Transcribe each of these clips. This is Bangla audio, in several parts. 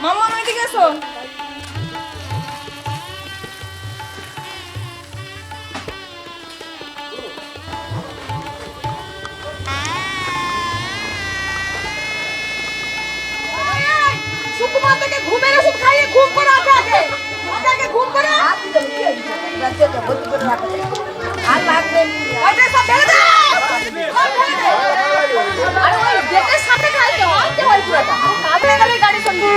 মাম্মা এদিকে এসো। সুকুমার থেকে ঘুমের ওষুধ খাইয়ে ঘুম করে আগে ঘুম করে আর লাগবে ওইটা সব ফেলে দাও। আর ওই গেটের সামনে খাই তো আনতে হয় পুরোটা কাঁদলে গেলে গাড়ি সঙ্গে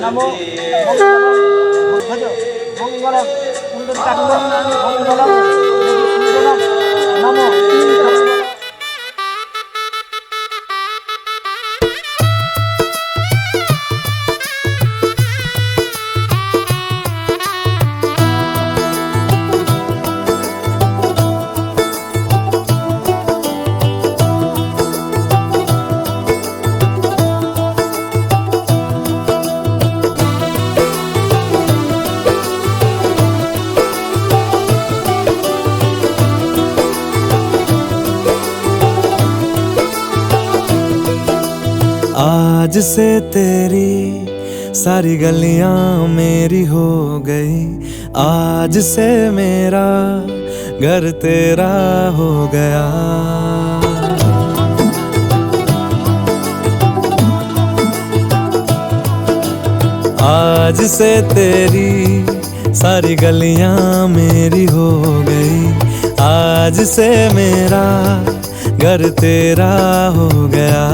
নমো ভজ মঙ্গলম কুণ্ডলিকাক্ষম মঙ্গলম কুণ্ডলম নমো। आज से तेरी सारी गलियां मेरी हो गई, आज से मेरा घर तेरा हो गया। आज से तेरी सारी गलियां मेरी हो गई, आज से मेरा घर तेरा हो गया।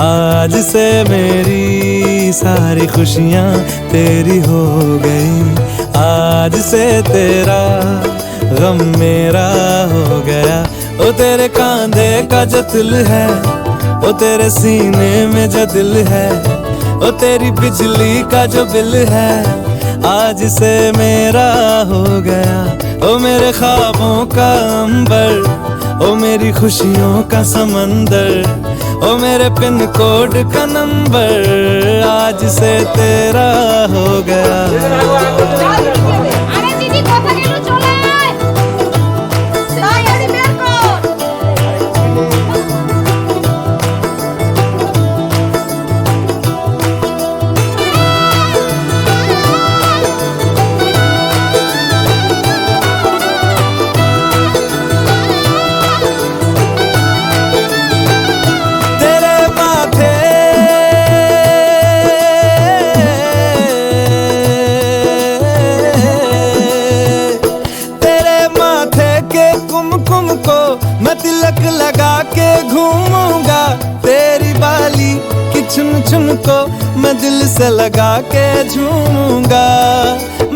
आज से मेरी सारी खुशियाँ तेरी हो गई, आज से तेरा गम मेरा हो गया। ओ तेरे कांधे का जो दिल है, ओ तेरे सीने में जो दिल है, ओ तेरी बिजली का जो बिल है, आज से मेरा हो गया। ओ मेरे ख्वाबों का अंबर, ओ मेरी खुशियों का समंदर, ओ मेरे पिन कोड का नंबर, आज से तेरा हो गया। আরে দিদি কথা গেল চলে আয় তাড়াতাড়ি বের কর। मैं तिलक लगा के घूमूंगा, तेरी बाली की चुन चुन को मैं दिल से लगा के झूमूंगा।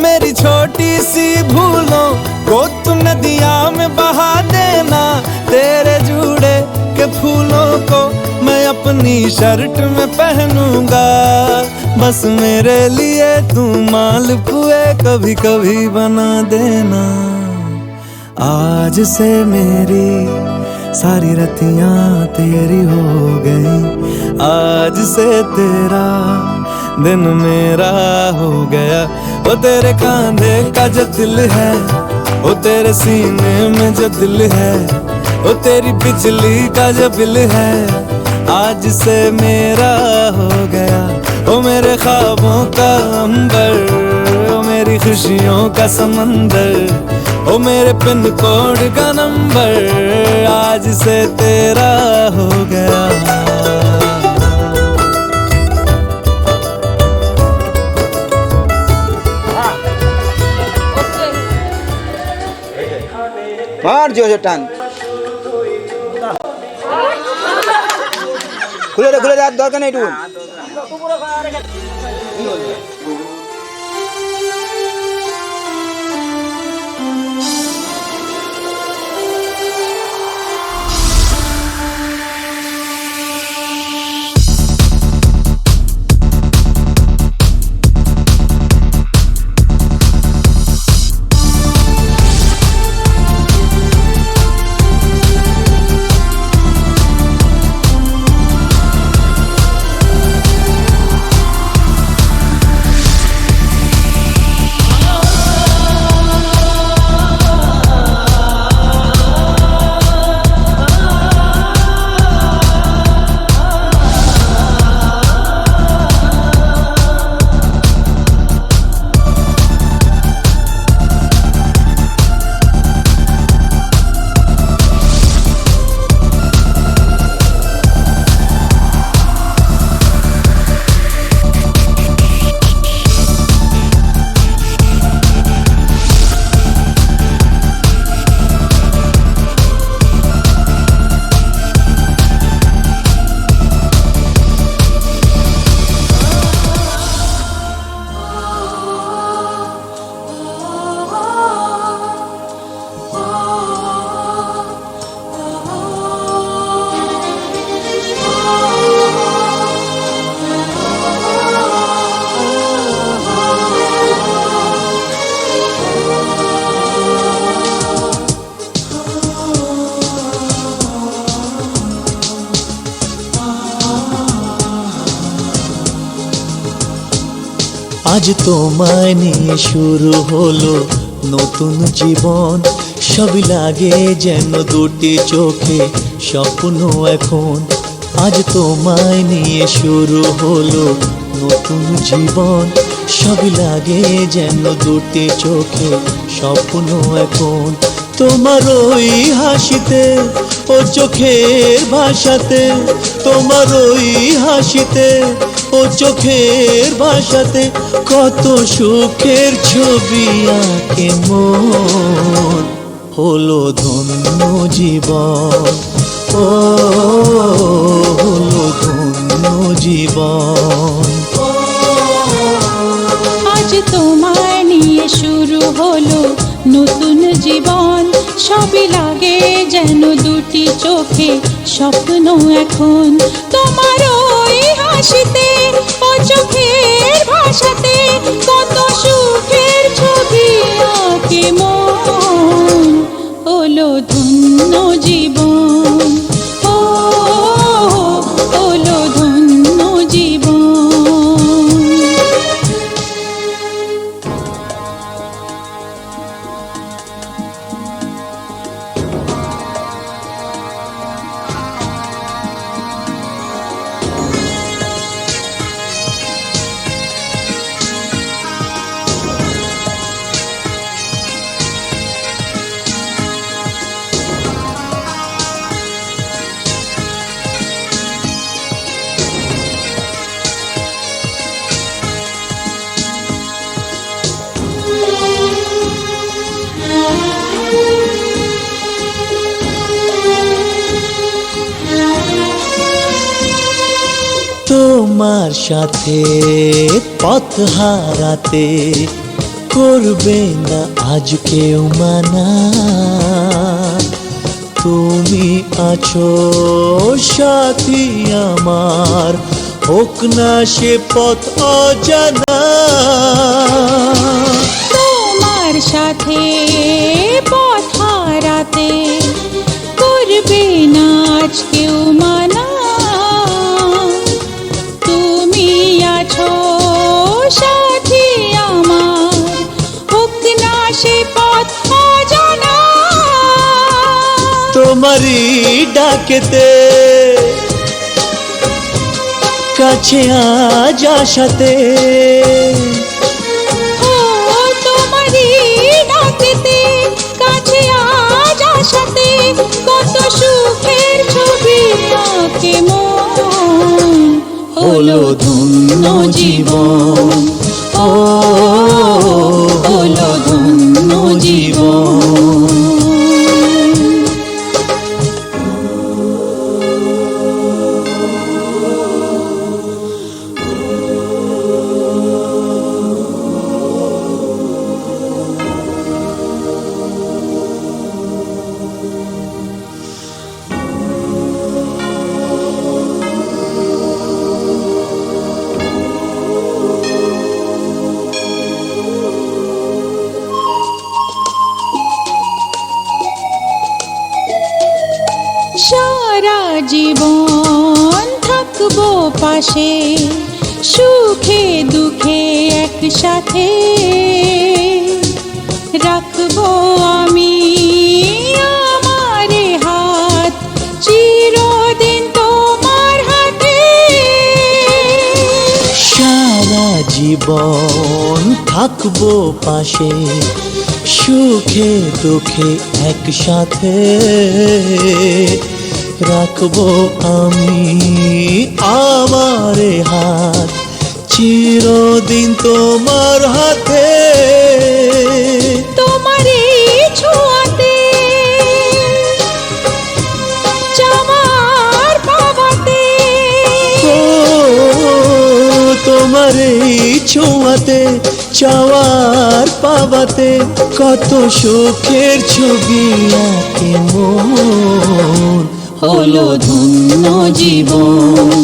मेरी छोटी सी भूलों को तू नदिया में बहा देना, तेरे जूड़े के फूलों को मैं अपनी शर्ट में पहनूंगा। बस मेरे लिए तू मालपुए कभी कभी बना देना। आज से मेरी सारी रतियां तेरी हो गई, आज से तेरा दिन मेरा हो गया। ओ तेरे कांधे का जो दिल है, ओ तेरे सीने में जो दिल है, ओ तेरी बिजली का जो बिल है, आज से मेरा हो गया। ओ मेरे ख्वाबों का अंबर, ओ मेरी खुशियों का समंदर, ओ मेरे पिन कोड का नंबर, आज से तेरा हो गया। মার জোরে টান, খুলে দে খুলে দে, আর দরকার নেই একটু। আজ তোমায় নিয়ে শুরু হলো নতুন জীবন, সবই লাগে যেন দুটি চোখে স্বপ্ন এখন। আজ তোমায় নিয়ে শুরু হলো নতুন জীবন, সবই লাগে যেন দুটি চোখে স্বপ্ন এখন। তোমার ওই হাসিতে ও চোখের ভাষাতে, তোমার ওই হাসিতে ও চোখের ভাষাতে কত সুখের ছবি আঁকে মন। হলো ধন্য জীবন, ও হলো ধন্য জীবন। আজ তোমায় নিয়ে শুরু হলো নতুন জীবন, সবই লাগে যেন দুটি চোখে স্বপ্ন এখন। তোমার ওই হাসিতে ও চোখের ভাষাতে কত সুখের ছবি আঁকে মন। হলো ধন্য জীবন, ও হলো ধন্য জীবন। তোমার সাথে পথ হারাতে করবে না আজ কেউ মানা। তুমি আছো সাথী আমার, হোক না সে পথ অজানা। তোমার সাথে পথ হারাতে করবে না আজ কেউ মানা। তুমি আছো সাথী আমার, হোক না সে পথ অজানা। তোমারই ডাকেতে কাছে আজ আসাতে, ও তোমারই ডাকেতে কাছে আজ আসাতে কত সুখের ছবি আঁকে মন। হলো ধন্য জীবন, ও হলো ধন্য জীবন। সারা জীবন থাকবো পাশে, সুখে দুঃখে একসাথে রাখবো আমি আমার হাত চিরদিন তোমার হাতে। সারা জীবন থাকবো পাশে, সুখে দুঃখে একসাথে রাখবো আমি আমার হাত চিরদিন তোমার হাতে। তোমার ছোঁয়াতে চাওয়ার পাওয়াতে, ও তোমার ছোঁয়াতে চাওয়ার পাওয়াতে কত সুখের ছবি আঁকে মন। হলো ধন্য জীবন,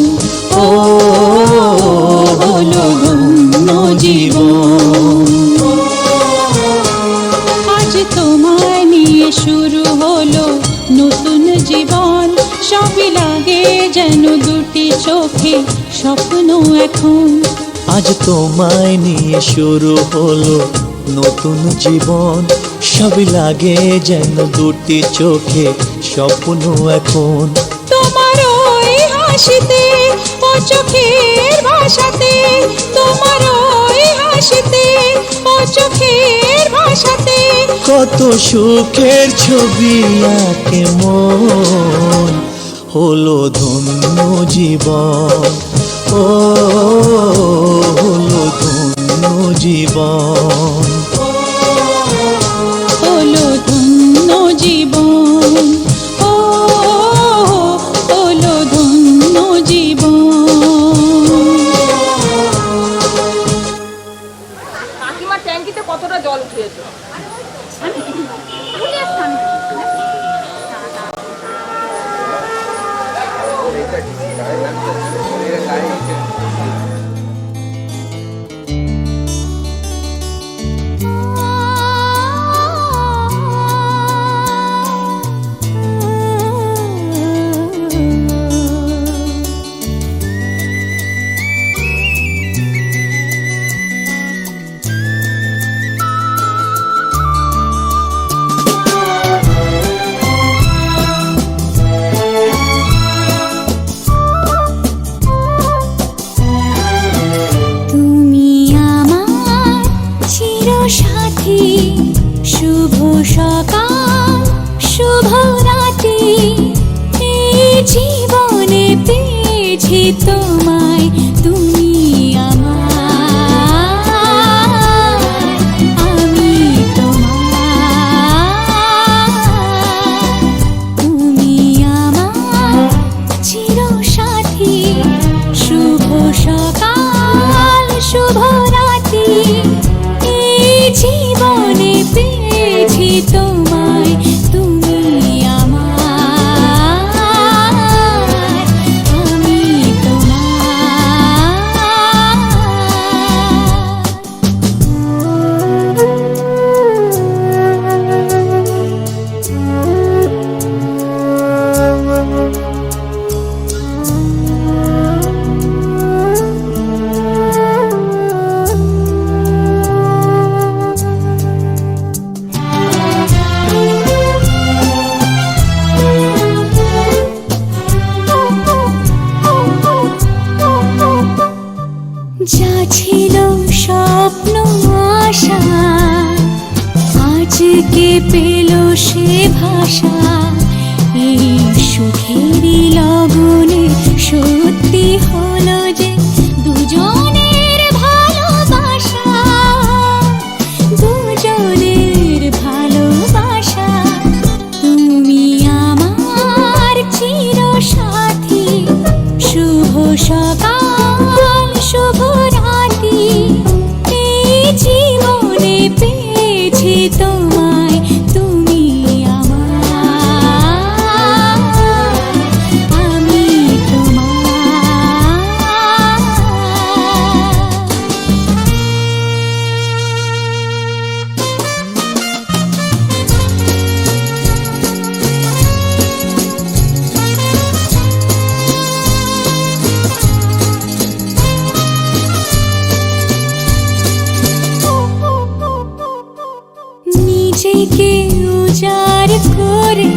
ও হলো ধন্য জীবন। আজ তোমায় নিয়ে শুরু হলো নতুন জীবন, সবই লাগে যেন দুটি চোখে স্বপ্ন এখন। আজ তোমায় নিয়ে শুরু হলো নতুন জীবন। সবই লাগে যেন দুটি চোখে স্বপ্ন এখন। তোমার ওই হাসিতে ও চোখের ভাষাতে, তোমার ওই হাসিতে ও চোখের ভাষাতে কত সুখের ছবি আঁকে মন, হলো ধন্য জীবন। ও হলো ধন্য জীবন। হলো ধন্য জীবন। ও হলো ধন্য জীবন। কাকিমার ট্যাঙ্কিতে কতটা জল উঠিয়েছে? তুমি আমার চিরসাথী, শুভ সকাল শুভ রাতি, এই জীবনে পেয়েছি তোমায়। তুমি আমার, আমি তোমার। তুমি আমার চিরসাথী, শুভ সকাল শুভ রাতি, এই জীবনে পেয়েছি তোমায়। তুমি আমার, আমি যা ছিল স্বপ্ন আশা, আজকে পেল সে ভাষা। এই সুখেরই লগনে সত্যি হলো যে দুজনের ভালোবাসা, দুজনের ভালোবাসা। তুমি আমার চিরসাথী, শুভ সকাল শুভ রাতি, এই জীবনে পেয়েছি তোমায়। তুমি আমার, আমি নিজেকে উজাড় করে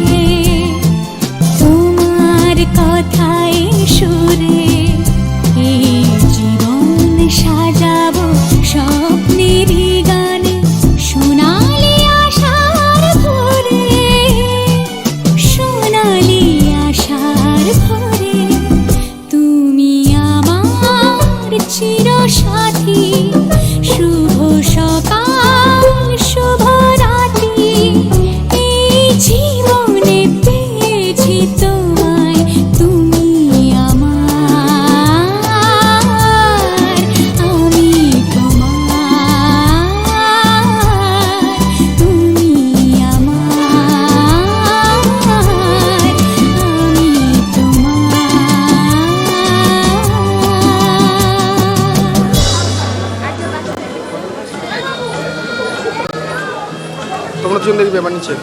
তোমার কথায় সুরে, এই জীবন সাজাবো স্বপ্নেরই গানে, সোনালি আশার ভরে, সোনালি আশার ভরে। তুমি আমার চিরসাথী, শুভ সকাল শুভ রাতি, এই জীবনে পেয়েছি তোমায়। তুমি আমার, আমি তোমার। তুমি আমার, আমি তোমার। তোমরা দুজন দেখি ব্যাপার নিচ্ছে।